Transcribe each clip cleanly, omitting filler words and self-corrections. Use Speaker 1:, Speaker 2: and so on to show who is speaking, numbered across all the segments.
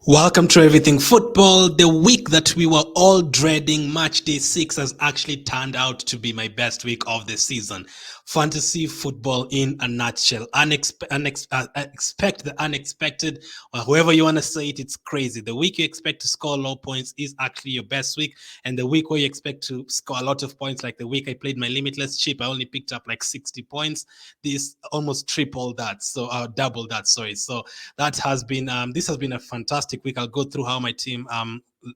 Speaker 1: Welcome to Everything Football. The week that we were all dreading, match day 6, has actually turned out to be my best week of the season. Fantasy football in a nutshell. Expect the unexpected, or however you want to say it, it's crazy. The week you expect to score low points is actually your best week, and the week where you expect to score a lot of points, like the week I played my limitless chip, I only picked up like 60 points. This almost triple that, so double that. Sorry. So that has been this has been a fantastic week. I'll go through how my team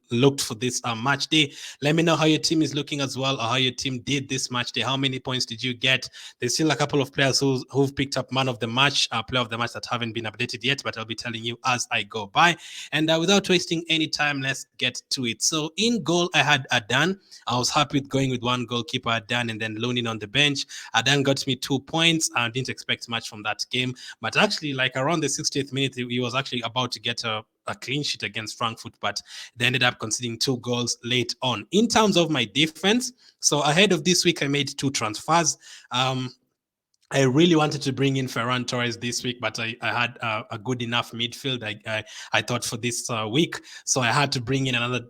Speaker 1: looked for this match day. Let me know how your team is looking as well, or how your team did this match day. How many points did you get? There's still a couple of players who've picked up man of the match, player of the match that haven't been updated yet, but I'll be telling you as I go by. And without wasting any time, let's get to it. So in goal, I had Adan. I was happy with going with one goalkeeper, Adan, and then Lonin on the bench. Adan got me 2 points. I didn't expect much from that game, but actually, like around the 60th minute, he was actually about to get a clean sheet against Frankfurt, but they ended up conceding 2 goals late on. In terms of my defense, so ahead of this week, I made 2 transfers. I really wanted to bring in Ferran Torres this week, but I had a good enough midfield, I thought, for this week. So I had to bring in another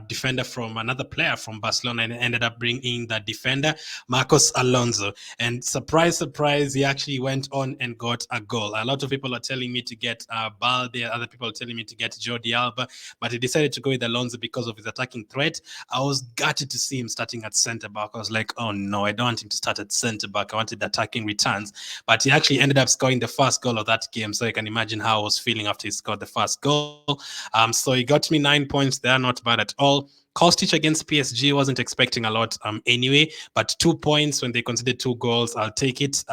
Speaker 1: defender from another player from Barcelona, and ended up bringing in that defender, Marcos Alonso. And surprise, surprise, he actually went on and got a goal. A lot of people are telling me to get Balde, other people are telling me to get Jordi Alba, but he decided to go with Alonso because of his attacking threat. I was gutted to see him starting at centre back. I was like, oh no, I don't want him to start at centre back. I wanted attacking returns, but he actually ended up scoring the first goal of that game. So you can imagine how I was feeling after he scored the first goal. So he got me 9 points there, not bad at all. Kostic against PSG, wasn't expecting a lot anyway, but 2 points when they considered 2 goals, I'll take it.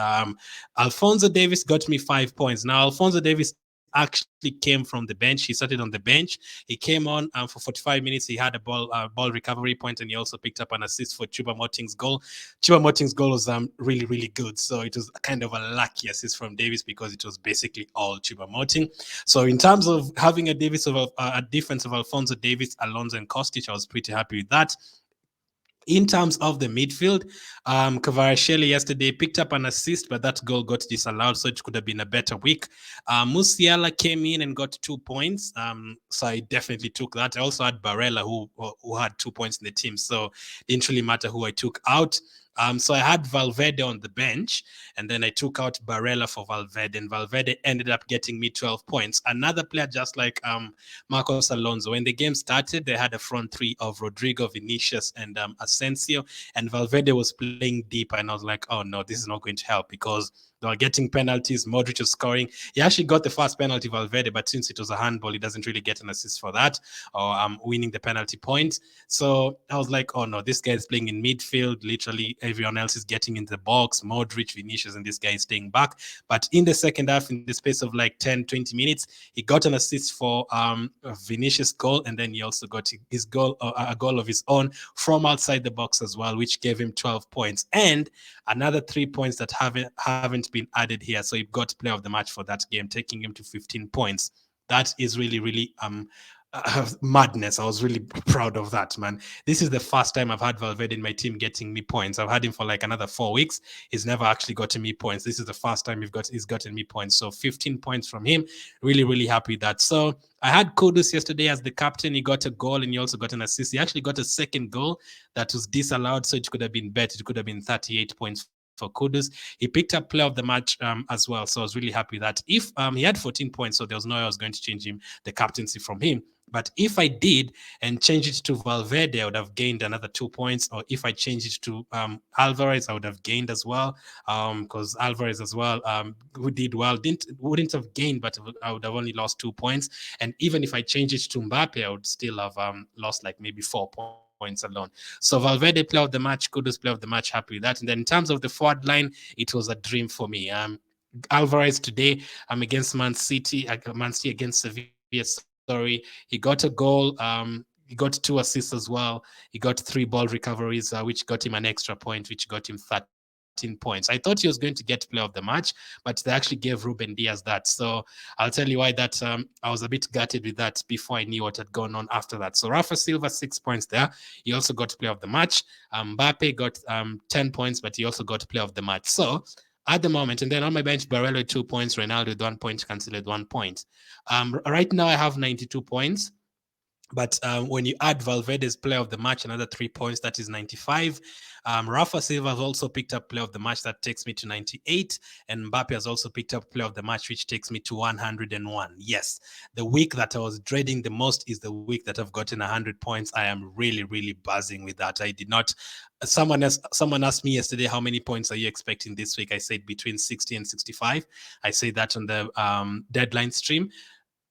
Speaker 1: Alphonso Davies got me 5 points. Now, Alphonso Davies actually came from the bench. He started on the bench. He came on for 45 minutes. He had a ball recovery point, and he also picked up an assist for Chuba Moting's goal. Chuba Moting's goal was really, really good. So it was kind of a lucky assist from Davis, because it was basically all Chuba Moting. So in terms of having a defense of Alphonso Davies, Alonso, and Kostic, I was pretty happy with that. In terms of the midfield, Kvaratskhelia yesterday picked up an assist, but that goal got disallowed, so it could have been a better week. Musiala came in and got 2 points, so I definitely took that. I also had Barella, who had 2 points in the team, so it didn't really matter who I took out. So I had Valverde on the bench, and then I took out Barella for Valverde, and Valverde ended up getting me 12 points. Another player just like Marcos Alonso. When the game started, they had a front three of Rodrigo, Vinicius, and Asensio, and Valverde was playing deep, and I was like, oh no, this is not going to help, because they were getting penalties. Modric was scoring. He actually got the first penalty, Valverde, but since it was a handball, he doesn't really get an assist for that, or winning the penalty point. So I was like, oh no, this guy is playing in midfield. Literally everyone else is getting in the box, Modric, Vinicius, and this guy is staying back. But in the second half, in the space of like 10, 20 minutes, he got an assist for Vinicius' goal, and then he also got his goal, a goal of his own from outside the box as well, which gave him 12 points. And another 3 points that haven't been added here. So he got player of the match for that game, taking him to 15 points. That is really, really madness. I was really proud of that, man. This is the first time I've had Valverde in my team getting me points. I've had him for like another 4 weeks. He's never actually gotten me points. This is the first time he's gotten me points. So 15 points from him. Really, really happy with that. So I had Kudus yesterday as the captain. He got a goal, and he also got an assist. He actually got a second goal that was disallowed, so it could have been bet. It could have been 38 points for Kudus. He picked up player of the match as well, so I was really happy with that. If he had 14 points, so there was no way I was going to change the captaincy from him. But if I did and change it to Valverde, I would have gained another 2 points. Or if I changed it to Alvarez, I would have gained as well. Because Alvarez as well, who did well, wouldn't have gained, but I would have only lost 2 points. And even if I change it to Mbappe, I would still have lost like maybe 4 points alone. So Valverde, player of the match, Kudus, player of the match, happy with that. And then in terms of the forward line, it was a dream for me. Alvarez today, I'm against Man City against Sevilla. Sorry, he got a goal. He got 2 assists as well. He got 3 ball recoveries, which got him an extra point, which got him 13 points. I thought he was going to get player of the match, but they actually gave Ruben Diaz that. So I'll tell you why that I was a bit gutted with that before I knew what had gone on after that. So Rafa Silva, 6 points there. He also got player of the match. Mbappe got 10 points, but he also got player of the match. So at the moment. And then on my bench, Barella with 2 points, Ronaldo with 1 point, Cancelo with 1 point. Right now, I have 92 points. But when you add Valverde's player of the match, another 3 points, that is 95. Rafa Silva has also picked up player of the match, that takes me to 98. And Mbappe has also picked up player of the match, which takes me to 101. Yes, the week that I was dreading the most is the week that I've gotten 100 points. I am really, really buzzing with that. I did not. Someone asked me yesterday, how many points are you expecting this week? I said between 60 and 65. I said that on the deadline stream.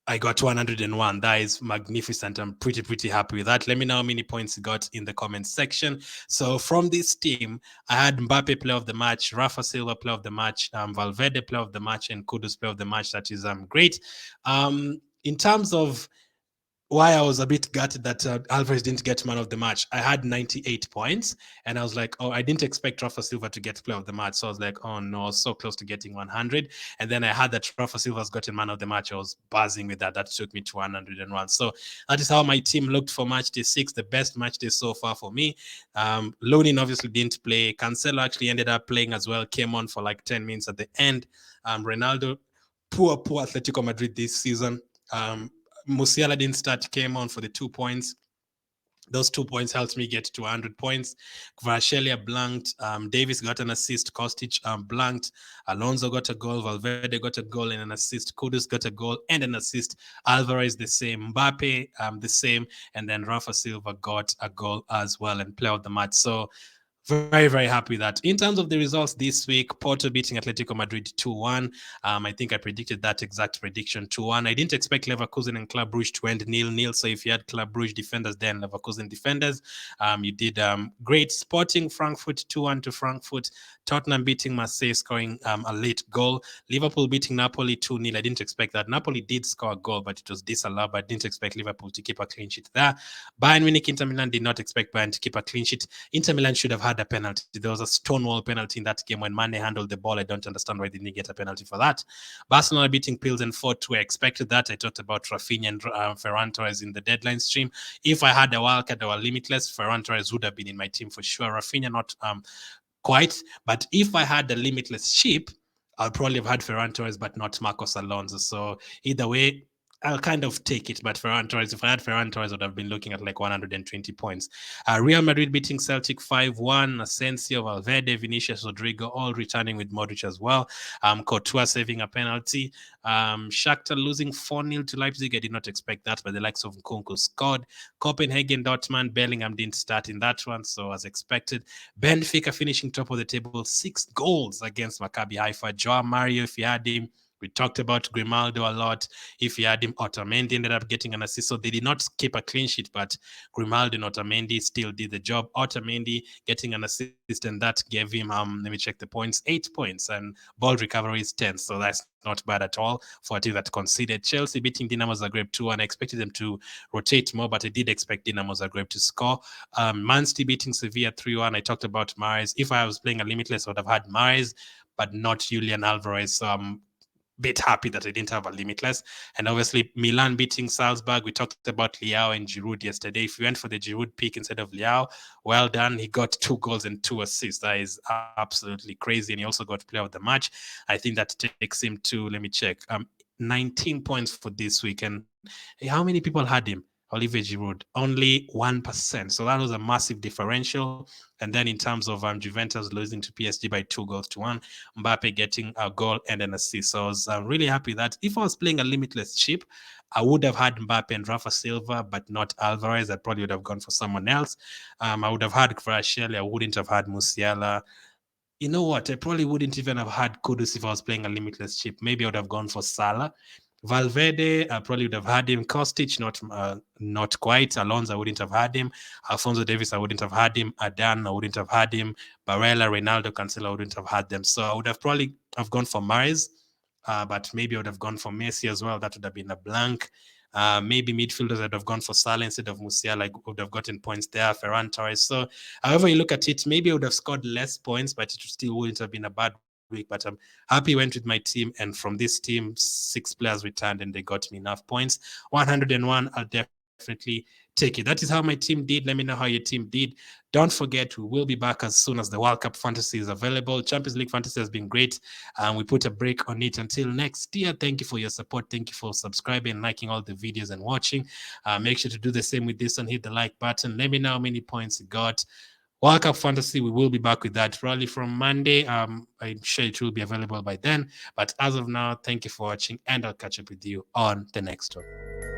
Speaker 1: I got 101. That is magnificent. I'm pretty happy with that. Let me know how many points you got in the comments section. So from this team, I had Mbappe player of the match, Rafa Silva player of the match, Valverde player of the match, and Kudus player of the match. That is great. In terms of why I was a bit gutted that Alvarez didn't get man of the match. I had 98 points, and I was like, oh, I didn't expect Rafa Silva to get player of the match. So I was like, oh no, so close to getting 100. And then I had that Rafa Silva's gotten man of the match. I was buzzing with that. That took me to 101. So that is how my team looked for match day 6, the best match day so far for me. Lonin obviously didn't play. Cancelo actually ended up playing as well, came on for like 10 minutes at the end. Ronaldo, poor Atletico Madrid this season. Musiala didn't start, came on for the 2 points. Those 2 points helped me get to 100 points. Kvaratskhelia blanked. Davis got an assist. Kostic blanked. Alonso got a goal. Valverde got a goal and an assist. Kudus got a goal and an assist. Alvarez the same. Mbappe the same. And then Rafa Silva got a goal as well and player of the match. So very happy with that. In terms of the results this week, Porto beating Atletico Madrid 2-1. I think I predicted that exact prediction, 2-1. I didn't expect Leverkusen and Club Brugge to end 0-0. So if you had Club Brugge defenders there and Leverkusen defenders, you did great. Sporting Frankfurt 2-1 to Frankfurt. Tottenham beating Marseille, scoring a late goal. Liverpool beating Napoli 2-0. I didn't expect that. Napoli did score a goal, but it was disallowed. But I didn't expect Liverpool to keep a clean sheet there. Bayern Munich, Inter Milan, did not expect Bayern to keep a clean sheet. Inter Milan should have had a penalty. There was a stonewall penalty in that game when Mane handled the ball. I don't understand why they didn't get a penalty for that. Barcelona beating Pilsen 4-2. I expected that. I talked about Rafinha and Ferran Torres in the deadline stream. If I had a wildcard or a limitless, Ferran Torres would have been in my team for sure. Rafinha not quite. But if I had a limitless chip, I'll probably have had Ferran Torres, but not Marcos Alonso. So either way, I'll kind of take it. But Ferran Torres, if I had Ferran Torres, I would have been looking at like 120 points. Real Madrid beating Celtic 5-1. Asensio, Valverde, Vinicius, Rodrigo, all returning with Modric as well. Courtois saving a penalty. Shakhtar losing 4-0 to Leipzig. I did not expect that, but the likes of Nkunku scored. Copenhagen, Dortmund, Bellingham didn't start in that one, so as expected. Benfica finishing top of the table, 6 goals against Maccabi Haifa. Joao Mario, if you had him, we talked about Grimaldo a lot. If you had him, Otamendi ended up getting an assist. So they did not keep a clean sheet, but Grimaldo and Otamendi still did the job. Otamendi getting an assist, and that gave him, let me check the points, 8 points, and ball recovery is 10. So that's not bad at all for a team that conceded. Chelsea beating Dinamo Zagreb 2-1. I expected them to rotate more, but I did expect Dinamo Zagreb to score. Man City beating Sevilla 3-1. I talked about Mahrez. If I was playing a limitless, I would have had Mahrez, but not Julian Alvarez. So I'm bit happy that I didn't have a limitless. And obviously Milan beating Salzburg. We talked about Leao and Giroud yesterday. If you went for the Giroud pick instead of Leao, well done. He got 2 goals and 2 assists. That is absolutely crazy. And he also got player of the match. I think that takes him to, let me check, 19 points for this week. And how many people had him? Olivier Giroud, only 1%. So that was a massive differential. And then in terms of Juventus losing to PSG by 2-1, Mbappe getting a goal and an assist. So I was really happy that if I was playing a limitless chip, I would have had Mbappe and Rafa Silva, but not Alvarez. I probably would have gone for someone else. I would have had Kvaratskhelia. I wouldn't have had Musiala. You know what? I probably wouldn't even have had Kudus if I was playing a limitless chip. Maybe I would have gone for Salah. Valverde, I probably would have had him. Kostic, not quite. Alonso, I wouldn't have had him. Alphonso Davies, I wouldn't have had him. Adan, I wouldn't have had him. Barella, Ronaldo, Cancelo, I wouldn't have had them. So I would have probably have gone for Mahrez, but maybe I would have gone for Messi as well. That would have been a blank. Maybe midfielders that have gone for Salah instead of Musiala, I would have gotten points there. Ferran Torres. So however you look at it, maybe I would have scored less points, but it still wouldn't have been a bad week. But I'm happy went with my team, and from this team, 6 players returned and they got me enough points. 101, I'll definitely take it. That is how my team did. Let me know how your team did. Don't forget, we will be back as soon as the World Cup fantasy is available. Champions League fantasy has been great, and we put a break on it until next year. Thank you for your support. Thank you for subscribing, liking all the videos, and watching. Make sure to do the same with this one. Hit the like button. Let me know how many points you got. World Cup Fantasy, we will be back with that probably from Monday. I'm sure it will be available by then. But as of now, thank you for watching, and I'll catch up with you on the next one.